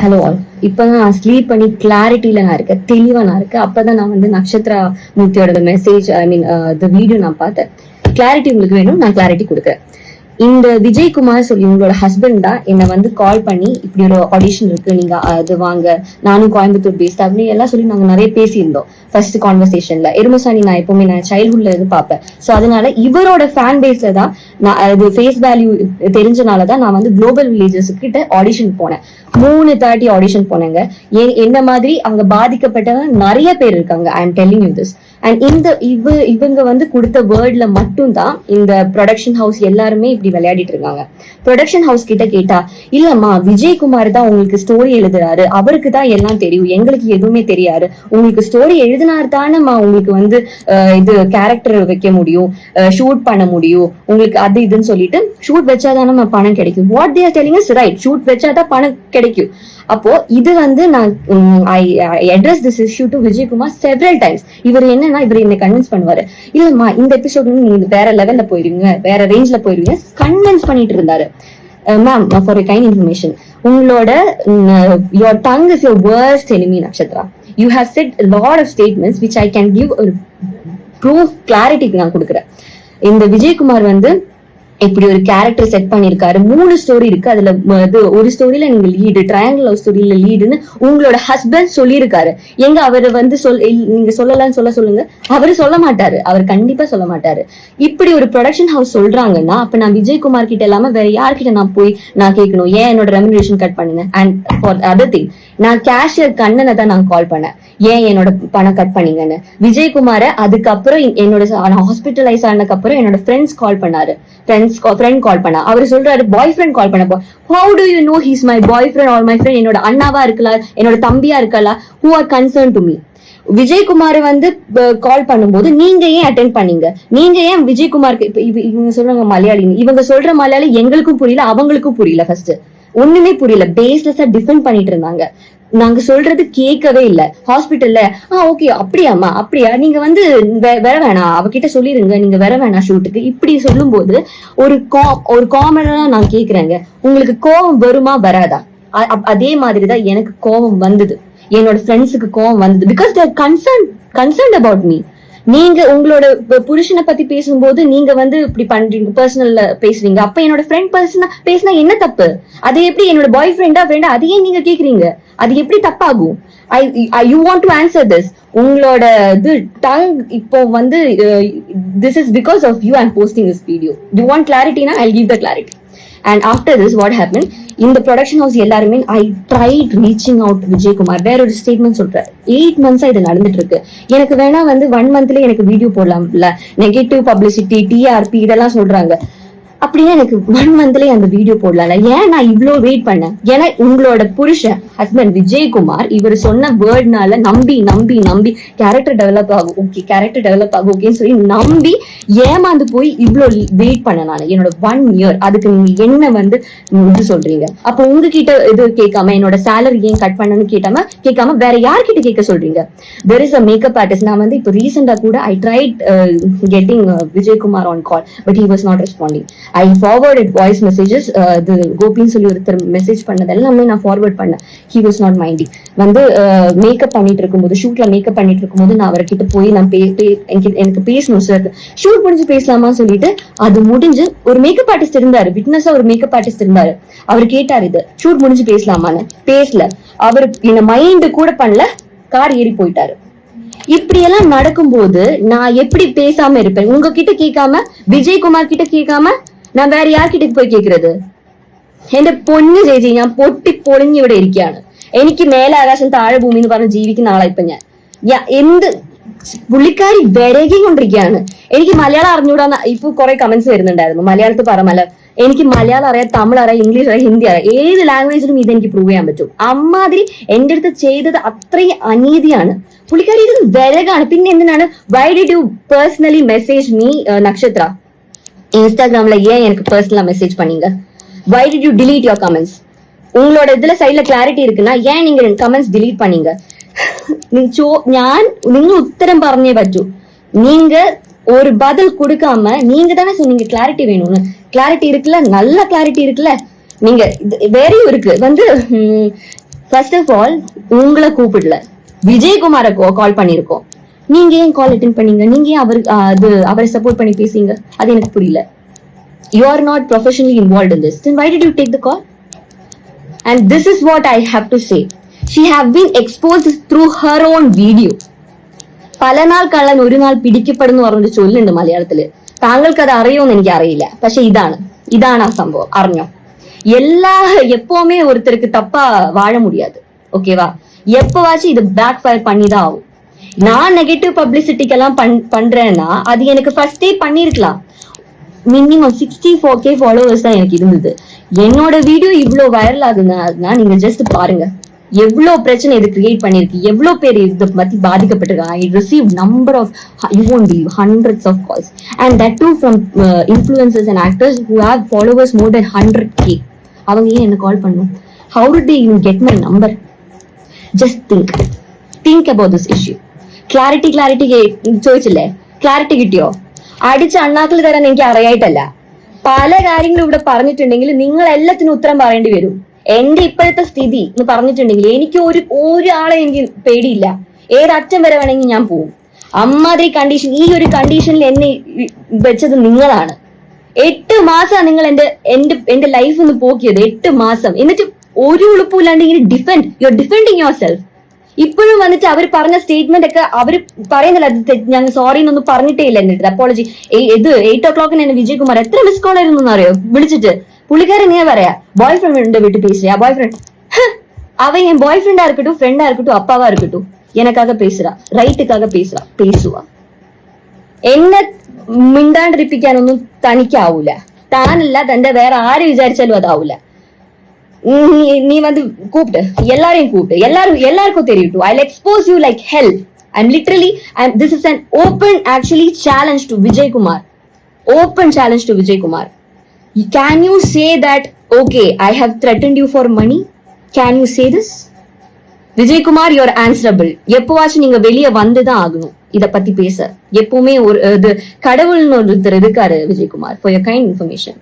Hello all. இப்பதான் நான் sleep பண்ணி கிளாரிட்டியில நான் இருக்கேன், தெளிவா நான் இருக்கேன். அப்பதான் நான் வந்து நட்சத்திரா மூர்த்தியோட மெசேஜ், ஐ மீன் வீடியோ நான் பார்த்தேன். கிளாரிட்டி உங்களுக்கு வேணும், நான் கிளாரிட்டி கொடுக்குறேன். இந்த விஜயகுமார் சொல்லி உங்களோட ஹஸ்பண்ட் தான் என்னை வந்து கால் பண்ணி இப்படி ஒரு ஆடிஷன் இருக்கு, நீங்க அது வாங்க, நானும் கோயம்புத்தூர் பேஸ்ட் அப்படின்னு எல்லாம் சொல்லி நாங்க நிறைய பேசியிருந்தோம் ஃபர்ஸ்ட் கான்வர்சேஷன்ல. எருமசாணி நான் எப்பவுமே நான் சைல்ட்ஹுட்ல இருந்து பார்ப்பேன். ஸோ அதனால இவரோட ஃபேன் பேஸ்ல தான் நான் அது ஃபேஸ் வேல்யூ தெரிஞ்சனாலதான் நான் வந்து குளோபல் வில்லேஜஸ் கிட்ட ஆடிஷன் போனேன். 3:30 ஆடிஷன் போனேங்க. என்ன மாதிரி அவங்க பாதிக்கப்பட்டவங்க நிறைய பேர் இருக்காங்க. I am telling you this. And இந்த இவங்க வந்து கொடுத்த வேர்ட்ல மட்டும் தான் இந்த ப்ரொடக்ஷன் ஹவுஸ் எல்லாருமே இப்படி விளையாடிட்டு இருக்காங்க. ப்ரொடக்ஷன் ஹவுஸ் கிட்ட கேட்டா, இல்லம்மா விஜயகுமார் தான் உங்களுக்கு ஸ்டோரி எழுதுறாரு, அவருக்கு தான் எல்லாம் தெரியும், எங்களுக்கு எதுவுமே தெரியாது. உங்களுக்கு ஸ்டோரி எழுதினார் தானேம்மா உங்களுக்கு வந்து இது கேரக்டர் வைக்க முடியும், ஷூட் பண்ண முடியும், உங்களுக்கு அது இதுன்னு சொல்லிட்டு ஷூட் வச்சாதானே பணம் கிடைக்கும். What they are telling is right, shoot வச்சாதான் பணம் கிடைக்கும். அப்போ இது வந்து நான் I address this issue to Vijayakumar several times. இவர் என்னன்னா இவர் என்ன கன்வின்ஸ் பண்ணுவாரு, இல்லம்மா இந்த எபிசோட் நீங்க வேற லெவல்ல போயிருவீங்க, வேற ரேஞ்ச்ல போயிருவீங்க, கன்வின்ஸ் பண்ணிட்டு இருந்தாரு. மேம், ஃபார் கைண்ட் இன்ஃபர்மேஷன், உங்களோட your tongue is your worst enemy Nakshatra. You have said lot of statements which I can give ஒரு ப்ரூஃப் கிளாரிட்டிக்கு நான் கொடுக்குறேன். இந்த விஜயகுமார் வந்து இப்படி ஒரு கேரக்டர் செட் பண்ணிருக்காரு. 3 ஸ்டோரி இருக்கு. அதுல ஒரு ஸ்டோரியில நீங்க லீடு, ட்ரையாங்கிள் லவ் ஸ்டோரியில லீடுன்னு உங்களோட ஹஸ்பண்ட் சொல்லியிருக்காரு. எங்க அவரு வந்து நீங்க சொல்லலாம்னு சொல்லுங்க, அவரு சொல்ல மாட்டாரு, அவர் கண்டிப்பா சொல்ல மாட்டாரு. இப்படி ஒரு ப்ரொடக்ஷன் ஹவுஸ் சொல்றாங்கன்னா அப்ப நான் விஜயகுமார் கிட்ட இல்லாம வேற யார்கிட்ட நான் போய் நான் கேட்கணும், ஏன் என்னோட ரெமுனரேஷன் கட் பண்ணுங்க. அண்ட் ஃபார் அதர் திங், நான் கேஷியர் கண்ணனை தான் நான் கால் பண்ணேன், ஏன் என்னோட பணம் கட் பண்ணீங்கன்னு. விஜயகுமார அதுக்கப்புறம் என்னோட ஹாஸ்பிட்டலைஸ் ஆனதுக்கு அப்புறம் என்னோட ஃப்ரெண்ட்ஸ் கால் பண்ணாரு, ஃப்ரெண்ட் கால் பண்ணா. அவர் சொல்றாரு பாய் ஃப்ரெண்ட் கால் பண்ணப்போ, how to you know he's my boy friend R my friend, என்னோட அண்ணாவா இருக்கலாம், என்னோட தம்பியா இருக்கலாம், who are concern to me. Vijayakumar வந்து கால் பண்ணும்போது நீங்க ஏன் அட்டென்ட் பண்ணீங்க, நீங்க ஏன் விஜயகுமாருக்கு இவங்க சொல்றாங்க மலையாளி, இவங்க சொல்ற மலையாளி எங்களுக்கும் புரியல, அவங்களுக்கும் புரியல, ஃபர்ஸ்ட் ஒண்ணுமே புரியல, பேஸ்லெஸ்ஸா டிஃபெண்ட் பண்ணிட்டு இருந்தாங்க. நாங்க சொல்றது கேட்கவே இல்ல. ஹாஸ்பிட்டல்ல ஓகே அப்படியாமா, அப்படியா, நீங்க வந்து வர வேணாம், அவகிட்ட சொல்லிருங்க, நீங்க வர வேணாம் ஷூட்டுக்கு, இப்படி சொல்லும் போது ஒரு காமனா நான் கேக்குறேங்க, உங்களுக்கு கோபம் வருமா வராதா? அதே மாதிரிதான் எனக்கு கோபம் வந்தது, என்னோட ஃப்ரெண்ட்ஸுக்கு கோபம் வந்தது. Because they're concerned about me. நீங்க உங்களோட புருஷனை பத்தி பேசும்போது நீங்க வந்து இப்படி பண்றீங்க, பர்சனல்ல பேசுறீங்க. அப்ப என்னோட ஃப்ரெண்ட் பர்சனா பேசினா என்ன தப்பு? அது எப்படி என்னோட பாய் ஃப்ரெண்டா அதையே நீங்க கேக்குறீங்க, அது எப்படி தப்பாகும்? You want to answer this. உங்களோட இது டங் இப்போ வந்து this is because of you I'm posting this video. You want கிளாரிட்டினா I give the clarity. And after this what happened, இந்த ப்ரொடக்ஷன் ஹவுஸ் எல்லாருமே I tried reaching out to Vijayakumar. வேற ஒரு statement சொல்றாரு, 8 months இது நடந்துட்டு இருக்கு, எனக்கு வேணா வந்து 1 monthல எனக்கு வீடியோ போடலாம்ல, நெகட்டிவ் பப்ளிசிட்டி, டிஆர்பி இதெல்லாம் சொல்றாங்க. அப்படின்னா எனக்கு 1 monthலயே அந்த வீடியோ போடலாம்ல, ஏன் நான் இவ்வளவு வெயிட் பண்ணேன்? ஏன்னா உங்களோட புருஷன் ஹஸ்பண்ட் விஜயகுமார் இவர் சொன்ன வேர்ட்னால நம்பி நம்பி நம்பி கேரக்டர் டெவலப் ஆகும், ஓகே கேரக்டர் டெவலப் ஆகும் ஓகேன்னு சொல்லி நம்பி ஏமாந்து போய் இவ்வளவு வெயிட் பண்ண நான் என்னோட 1 year. அதுக்கு நீங்க என்ன வந்து இது சொல்றீங்க? அப்ப உங்ககிட்ட இது கேட்காம என்னோட சேலரி ஏன் கட் பண்ணணும்னு கேட்காம வேற யார்கிட்ட கேட்க சொல்றீங்க? there is a makeup artist. நான் வந்து இப்போ ரீசெண்டா கூட I tried getting Vijayakumar on call but he was not responding. I forwarded voice messages. கோபின்னு சொல்லி ஒருத்தர் மெசேஜ் பண்ணது எல்லாமே நான் ஃபார்வர்ட் பண்ணேன். he was not minding. வந்து மேக்கப் பண்ணிட்டு இருக்கும்போது, ஷூட்ல மேக்கப் பண்ணிட்டு இருக்கும்போது நான் அவர்கிட்ட போய் நான் எனக்கு பேசணும் சார், ஷூட் முடிஞ்சு பேசலாமா சொல்லிட்டு, அது முடிஞ்சு ஒரு மேக்கப் ஆர்டிஸ்ட் இருந்தாரு, விட்னஸா ஒரு மேக்கப் ஆர்டிஸ்ட் இருந்தாரு, அவர் கேட்டாரு இது ஷூட் முடிஞ்சு பேசலாமான்னு. பேசல, அவர் என்ன மைண்ட் கூட பண்ணல, கார் ஏறி போயிட்டாரு. இப்படி எல்லாம் நடக்கும்போது நான் எப்படி பேசாம இருப்பேன்? உங்ககிட்ட கேட்காம, விஜயகுமார் கிட்ட கேட்காம நான் வேற யார்கிட்ட പോയി കേൾക്കുന്നത്? എന്റെ പൊന്നു ചേച്ചി, ഞാൻ പൊട്ടിപ്പൊളിഞ്ഞ് ഇവിടെ ഇരിക്കുകയാണ്. എനിക്ക് മേലെ ആകാശം താഴെ ഭൂമി എന്ന് പറഞ്ഞ് ജീവിക്കുന്ന ആളാ ഇപ്പൊ ഞാൻ. എന്ത് പുള്ളിക്കാരി വിരകിക്കൊണ്ടിരിക്കുകയാണ്. എനിക്ക് മലയാളം അറിഞ്ഞൂടാന്ന് ഇപ്പൊ കുറെ കമന്റ്സ് വരുന്നുണ്ടായിരുന്നു. മലയാളത്തിൽ പറ എനിക്ക് മലയാളം അറിയാം, തമിഴ് അറിയാം, ഇംഗ്ലീഷ് അറിയാം, ഹിന്ദി അറിയാം, ഏത് ലാംഗ്വേജിലും ഇതെനിക്ക് പ്രൂവ് ചെയ്യാൻ പറ്റും. അമ്മാതിരി എന്റെ അടുത്ത് ചെയ്തത് അത്രയും അനീതിയാണ്. പുള്ളിക്കാരി ഇത് വിരകാണ്. പിന്നെ എന്തിനാണ് why did you personally message me നക്ഷത്ര? இன்ஸ்டாகிராம்ல ஏன் எனக்கு பர்சனலா மெசேஜ் பண்ணீங்க? why did you delete your comments? உங்களோட இதுல சைட்ல கிளாரிட்டி இருக்குன்னா ஏன் நீங்க கமெண்ட்ஸ் delete பண்ணீங்க? நீங்க உத்தரம் പറഞ്ഞേ പറ്റൂ. நீங்க ஒரு பதில் கொடுக்காம நீங்க தானே சொன்னீங்க கிளாரிட்டி வேணும்னு. கிளாரிட்டி இருக்குல்ல, நல்ல கிளாரிட்டி இருக்குல்ல. நீங்க வேறையும் இருக்கு வந்து ஃபர்ஸ்ட் ஆஃப் ஆல் உங்களை கூப்பிடல, விஜயகுமார கால் பண்ணிருக்கோம். நீங்க ஏன் கால் அட்டென்ட் பண்ணீங்க? நீங்க ஏன் அவரை சப்போர்ட் பண்ணி பேசுங்க? அது எனக்கு புரியல. You are not professionally involved in this. Then why did you take the call? And this is what I have to say. She have been exposed through her own video. പല നാൾ കള്ളൻ ഒരു നാൾ പിടിക്കപ്പെടുന്നു പറഞ്ഞൊരു ചൊല്ലുണ്ട് മലയാളത്തില്. താങ്കൾക്ക് അത് അറിയോന്ന് എനിക്ക് അറിയില്ല. പക്ഷെ ഇതാണ് ആ സംഭവം. അറിഞ്ഞോ? எப்பவுமே ஒருத்தருக்கு தப்பா வாழ முடியாது. ஓகேவா? எப்பவாச்சும் இது பேக் ஃபயர் பண்ணிதான் ஆகும். நான் நெகட்டிவ் பப்ளிசிட்டிக்கெல்லாம் பண்றேன்னா அது எனக்கு ஃபர்ஸ்டே பண்ணிருக்கலாம். மினிமம் 64K ஃபாலோவர்ஸ் தான் எனக்கு இருந்தது. என்னோட வீடியோ இவ்வளவு வைரல் ஆகுதுன்னா நீங்க ஜஸ்ட் பாருங்க எவ்வளவு பிரச்சனை இது கிரியேட் பண்ணிருக்கு, எவ்வளவு பேர் இதை பத்தி பாதிக்கப்பட்டிருக்காங்க. I receive number of, you won't believe, hundreds of calls, and that too from influencers and actors who have followers more than 100K. அவங்க ஏன் என்ன கால் பண்ணும்? How did they even get my number? Just think about this issue. Clarity ചോദിച്ചില്ലേ? Clarity കിട്ടിയോ? അടിച്ച അണ്ണാക്കിൽ തരാൻ എനിക്ക് അറിയായിട്ടല്ല. പല കാര്യങ്ങളും ഇവിടെ പറഞ്ഞിട്ടുണ്ടെങ്കിൽ നിങ്ങൾ എല്ലാത്തിനും ഉത്തരം പറയേണ്ടി വരും. എന്റെ ഇപ്പോഴത്തെ സ്ഥിതി എന്ന് പറഞ്ഞിട്ടുണ്ടെങ്കിൽ എനിക്ക് ഒരാളെ എനിക്ക് പേടിയില്ല. ഏതറ്റം വരെ വേണമെങ്കിൽ ഞാൻ പോവും. അമ്മാതിരി കണ്ടീഷൻ, ഈ ഒരു കണ്ടീഷനിൽ എന്നെ വെച്ചത് നിങ്ങളാണ്. 8 മാസം നിങ്ങൾ എന്റെ ലൈഫ് ഒന്ന് പോക്കിയത്. 8 മാസം. എന്നിട്ട് ഒരു ഉളുപ്പില്ലാണ്ട് ഇങ്ങനെ you are defending your self. ഇപ്പോഴും വന്നിട്ട് അവർ പറഞ്ഞ സ്റ്റേറ്റ്മെന്റ് ഒക്കെ അവര് പറയുന്നില്ല, ഞങ്ങൾ സോറി എന്നൊന്നും പറഞ്ഞിട്ടേ ഇല്ല. എന്നിട്ട് അപ്പോളജി 8 o'clock എന്നെ വിജയകുമാർ എത്ര മിസ് കോൾ ആയിരുന്നു അറിയോ വിളിച്ചിട്ട്. പുള്ളിക്കാരൻ ഇങ്ങനെ പറയാ, பாய் ஃப்ரெண்ட் விட்டு பேசுறியா? பாய் ஃப்ரெண்ட் அவன் என் பாய் ஃப்ரெண்டா இருக்கட்டும், ஃப்ரெண்டா இருக்கட்டும், அப்பாவா இருக்கட்டும், எனக்காக பேசுறா, റൈറ്റുക്കാக പേസുവാ. എന്നെ മിണ്ടാണ്ടിരിപ്പിക്കാനൊന്നും തനിക്കാവൂല. താനല്ല, തന്റെ വേറെ ആര് വിചാരിച്ചാലും അതാവൂല. நீ வந்து கூப்பிட்டு எல்லாரையும் கூப்பிட்டு எல்லாருக்கும் தெரியட்டும். I'll expose you like hell. I'm literally, this is an open actually challenge to Vijay Kumar. Open challenge to Vijay Kumar. Can you say that, okay, I have threatened you for money? Can you say this? Vijay Kumar, you're answerable. எப்பவாச்சும் நீங்க வெளியே வந்துதான் ஆகணும் இத பத்தி பேச. எப்பவுமே ஒரு கடவுள்னு ஒருத்தர் இருக்காரு Vijayakumar. For your kind information.